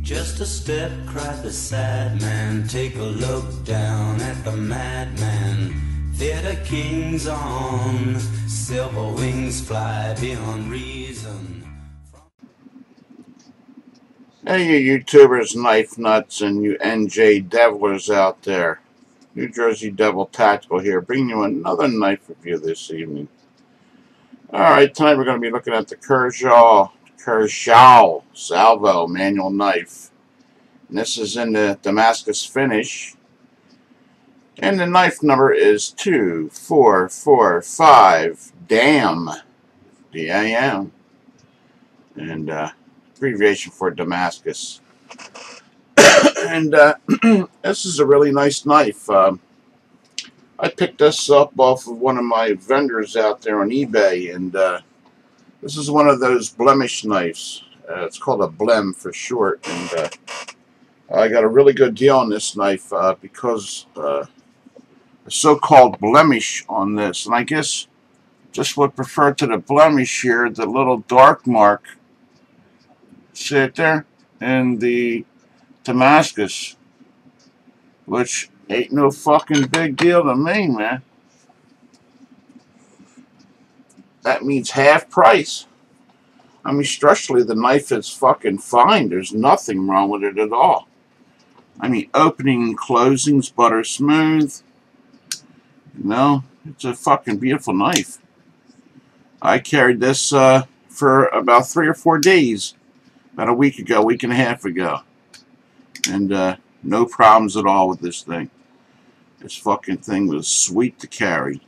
Just a step, cried the sad man. Take a look down at the madman. Theater kings on silver wings fly beyond reason. Hey, you YouTubers, knife nuts, and you NJ Devilers out there. New Jersey Devil Tactical here, bringing you another knife review this evening. Alright, tonight we're going to be looking at the Kershaw Salvo manual knife. And this is in the Damascus finish. And the knife number is 2445 DAM. D-A-M. And abbreviation for Damascus. And this is a really nice knife. I picked this up off of one of my vendors out there on eBay, and this is one of those blemish knives. It's called a blem for short, and I got a really good deal on this knife because a so-called blemish on this, and I guess just would prefer to the blemish here, the little dark mark. See it there? And the Damascus, which ain't no fucking big deal to me, man. That means half price. I mean, structurally, the knife is fucking fine. There's nothing wrong with it at all. I mean, opening and closing's butter smooth. You know, it's a fucking beautiful knife. I carried this for about 3 or 4 days. About a week ago, week and a half ago. And no problems at all with this thing. This fucking thing was sweet to carry.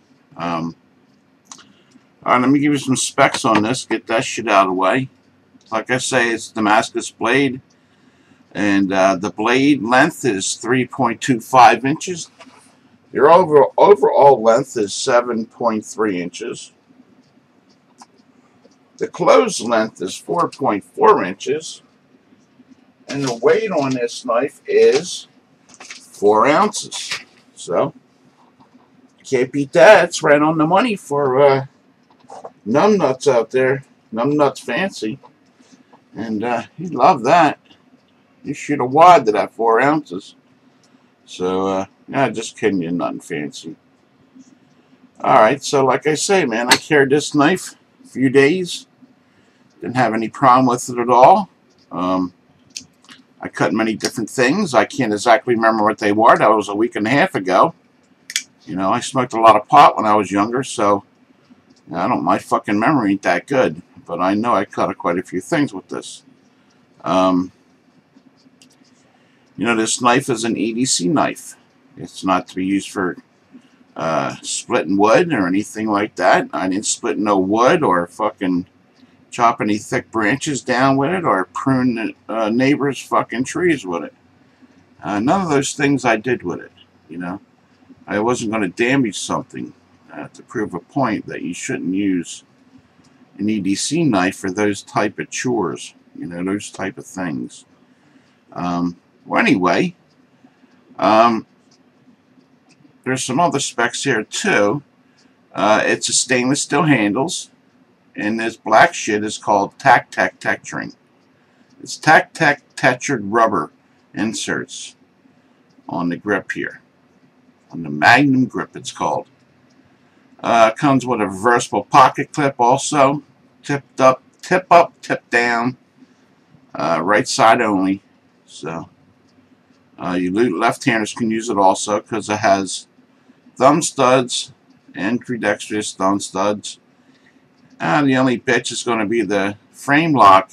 Alright, let me give you some specs on this. Get that shit out of the way. Like I say, it's Damascus blade. And the blade length is 3.25 inches. Your overall length is 7.3 inches. The closed length is 4.4 inches. And the weight on this knife is 4 ounces. So, can't beat that. It's right on the money for numbnuts out there. Numbnuts fancy. And you'd love that. You shoot a wad to that 4 ounces. So, yeah, just kidding you, nothing fancy. Alright, so like I say, man, I carried this knife a few days. Didn't have any problem with it at all. I cut many different things. I can't exactly remember what they were. That was a week and a half ago. You know, I smoked a lot of pot when I was younger, so my fucking memory ain't that good. But I know I cut quite a few things with this. You know, this knife is an EDC knife. It's not to be used for splitting wood or anything like that. I didn't split no wood or fucking chop any thick branches down with it or prune neighbors' fucking trees with it. None of those things I did with it, you know. I wasn't going to damage something to prove a point that you shouldn't use an EDC knife for those type of chores, you know, those type of things. Well, anyway, there's some other specs here too. It's a stainless steel handles. And this black shit is called tac-tac texturing. It's tac-tac textured rubber inserts on the grip here. On the Magnum grip, it's called. Comes with a reversible pocket clip also. Tip up, tip down. Right side only. So, you left-handers can use it also because it has thumb studs and ambidextrous thumb studs. The only bitch is going to be the frame lock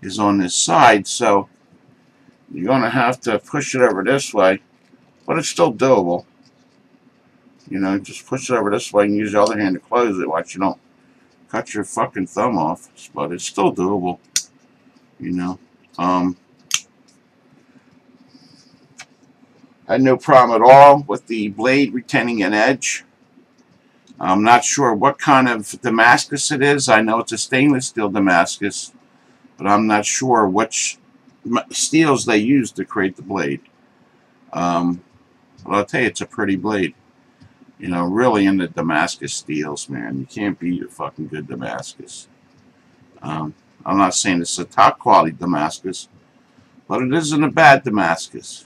is on this side, so you're going to have to push it over this way, but it's still doable. You know, just push it over this way and use the other hand to close it, watch you don't cut your fucking thumb off, but it's still doable, you know. Had no problem at all with the blade retaining an edge. I'm not sure what kind of Damascus it is. I know it's a stainless steel Damascus, but I'm not sure which steels they use to create the blade. But I'll tell you, it's a pretty blade. You know, really into Damascus steels, man. You can't beat a fucking good Damascus. I'm not saying it's a top quality Damascus, but it isn't a bad Damascus.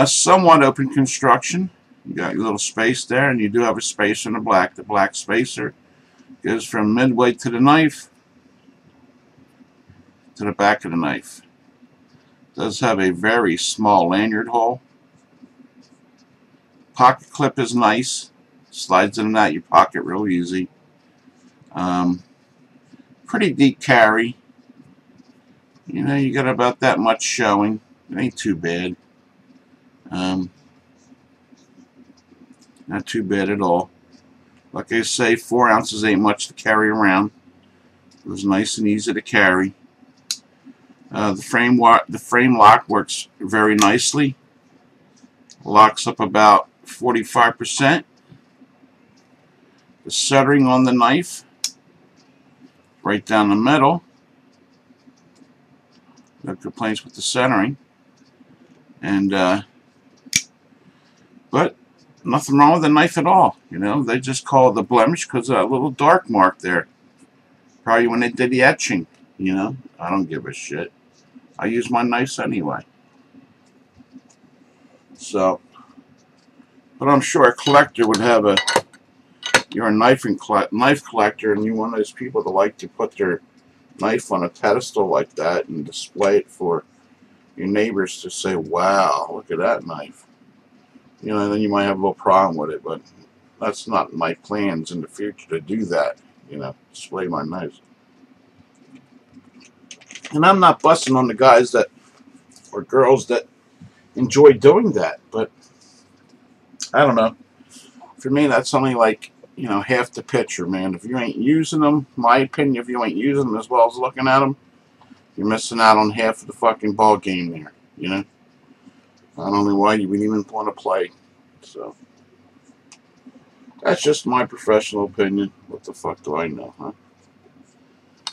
Somewhat open construction. You got your little space there, and you do have a spacer in the black. The black spacer goes from midway to the knife to the back of the knife. It does have a very small lanyard hole. Pocket clip is nice. Slides in and out your pocket real easy. Pretty deep carry. You know, you got about that much showing. It ain't too bad. Not too bad at all. Like I say, 4 ounces ain't much to carry around. It was nice and easy to carry. The frame lock works very nicely. Locks up about 45%. The centering on the knife, right down the middle. No complaints with the centering. And but nothing wrong with the knife at all. You know, they just call it the blemish because of that little dark mark there. Probably when they did the etching. You know, I don't give a shit. I use my knives anyway. So, but I'm sure a collector would have a. You're a knife collector, and you're one of those people that like to put their knife on a pedestal like that and display it for your neighbors to say, "Wow, look at that knife." You know, then you might have a little problem with it, but that's not my plans in the future to do that. You know, display my knives. And I'm not busting on the guys that or girls that enjoy doing that, but I don't know. For me, that's only like, you know, half the picture, man. If you ain't using them, my opinion, if you ain't using them as well as looking at them, you're missing out on half of the fucking ball game there, you know. I don't know why you would even want to play. So that's just my professional opinion. What the fuck do I know, huh?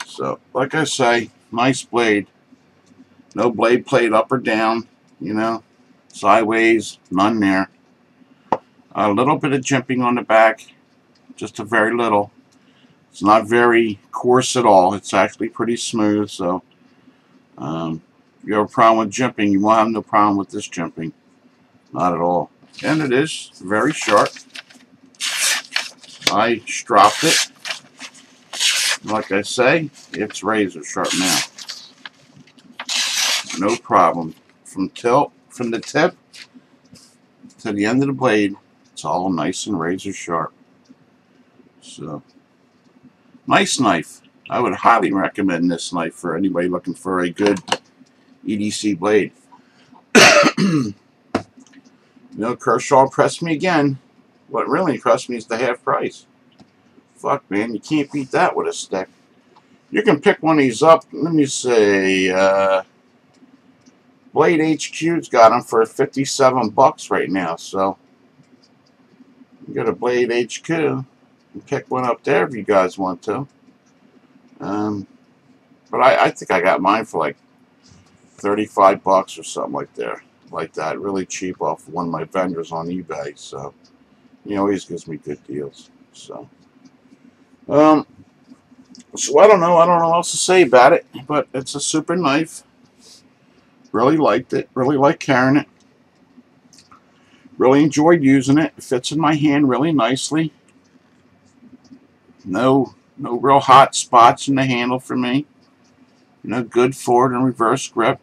So, like I say, nice blade. No blade plate up or down, you know. Sideways, none there. A little bit of jimping on the back, just a very little. It's not very coarse at all. It's actually pretty smooth. So, if you have a problem with jimping, you won't have no problem with this jimping. Not at all. And it is very sharp. I stropped it. Like I say, it's razor sharp now. No problem. From the tip to the end of the blade, it's all nice and razor sharp. So, nice knife. I would highly recommend this knife for anybody looking for a good EDC blade. You know, Kershaw impressed me again. What really impressed me is the half price. Fuck, man, you can't beat that with a stick. You can pick one of these up. Let me say, Blade HQ's got them for $57 right now. So, you got a Blade HQ. You can pick one up there if you guys want to. But I think I got mine for like $35 or something like that. Really cheap off one of my vendors on eBay. So, he always gives me good deals. So, so I don't know what else to say about it. But it's a super knife. Really liked it. Really like carrying it. Really enjoyed using it. It fits in my hand really nicely. No real hot spots in the handle for me. You know, good forward and reverse grip.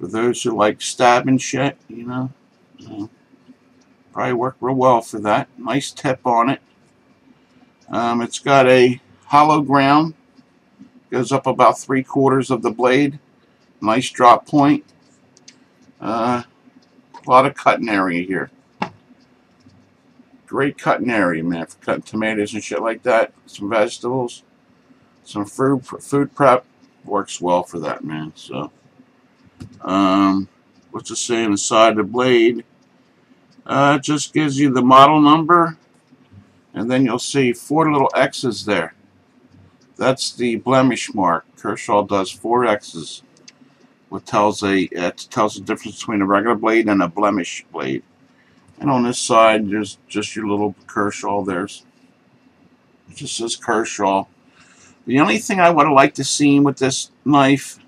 For those who like stabbing shit, you know, probably work real well for that. Nice tip on it. It's got a hollow ground. Goes up about 3/4 of the blade. Nice drop point. A lot of cutting area here. Great cutting area, man, for cutting tomatoes and shit like that. Some vegetables. Some food prep. Works well for that, man. So, what's it say on the side of the blade? It just gives you the model number. And then you'll see 4 little X's there. That's the blemish mark. Kershaw does 4 X's. What tells the difference between a regular blade and a blemish blade. And on this side, there's just your little Kershaw. It just says Kershaw. The only thing I would have liked to see with this knife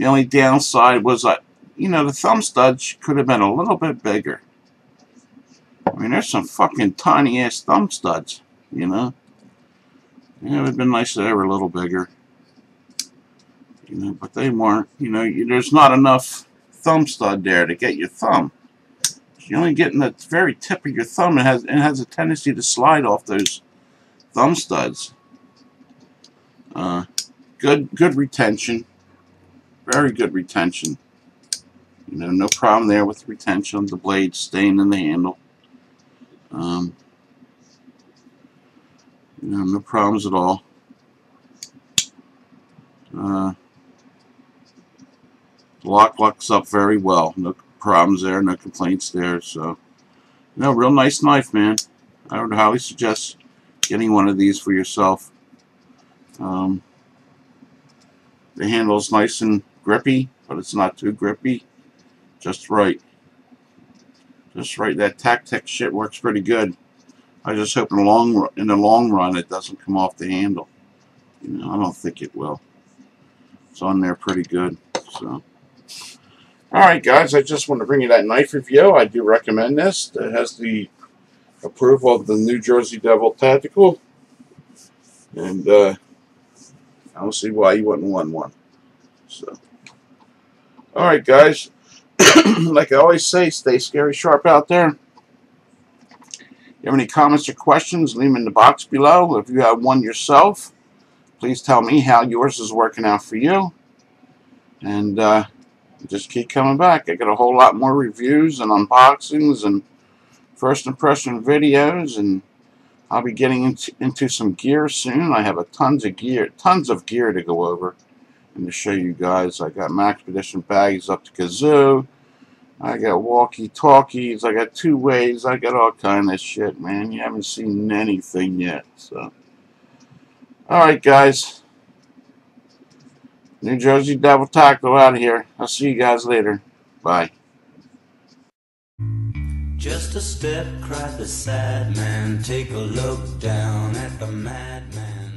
The only downside was that, you know, the thumb studs could have been a little bit bigger. I mean, there's some fucking tiny ass thumb studs, you know. Yeah, it would have been nice if they were a little bigger. You know, but they weren't. You know, there's not enough thumb stud there to get your thumb. You're only getting the very tip of your thumb. It has a tendency to slide off those thumb studs. Good retention. Very good retention. You know, no problem there with retention. The blade staying in the handle. You know, no problems at all. The lock locks up very well. No problems there. No complaints there. So, you know, real nice knife, man. I would highly suggest getting one of these for yourself. The handle's nice and grippy, but it's not too grippy. Just right. Just right. That tac shit works pretty good. I just hope in the long run it doesn't come off the handle. You know, I don't think it will. It's on there pretty good. So, alright guys, I just want to bring you that knife review. I do recommend this. It has the approval of the New Jersey Devil Tactical. And I don't see why you wouldn't want one. So, alright guys, like I always say, stay scary sharp out there. If you have any comments or questions, leave them in the box below. If you have one yourself, please tell me how yours is working out for you. And just keep coming back. I got a whole lot more reviews and unboxings and first impression videos, and I'll be getting into some gear soon. I have tons of gear to go over and to show you guys. I got Maxpedition bags up to kazoo. I got walkie-talkies. I got two-ways. I got all kind of shit, man. You haven't seen anything yet. So, alright, guys. New Jersey Devil Tactical out of here. I'll see you guys later. Bye. Just a step, cried the sad man. Take a look down at the madman.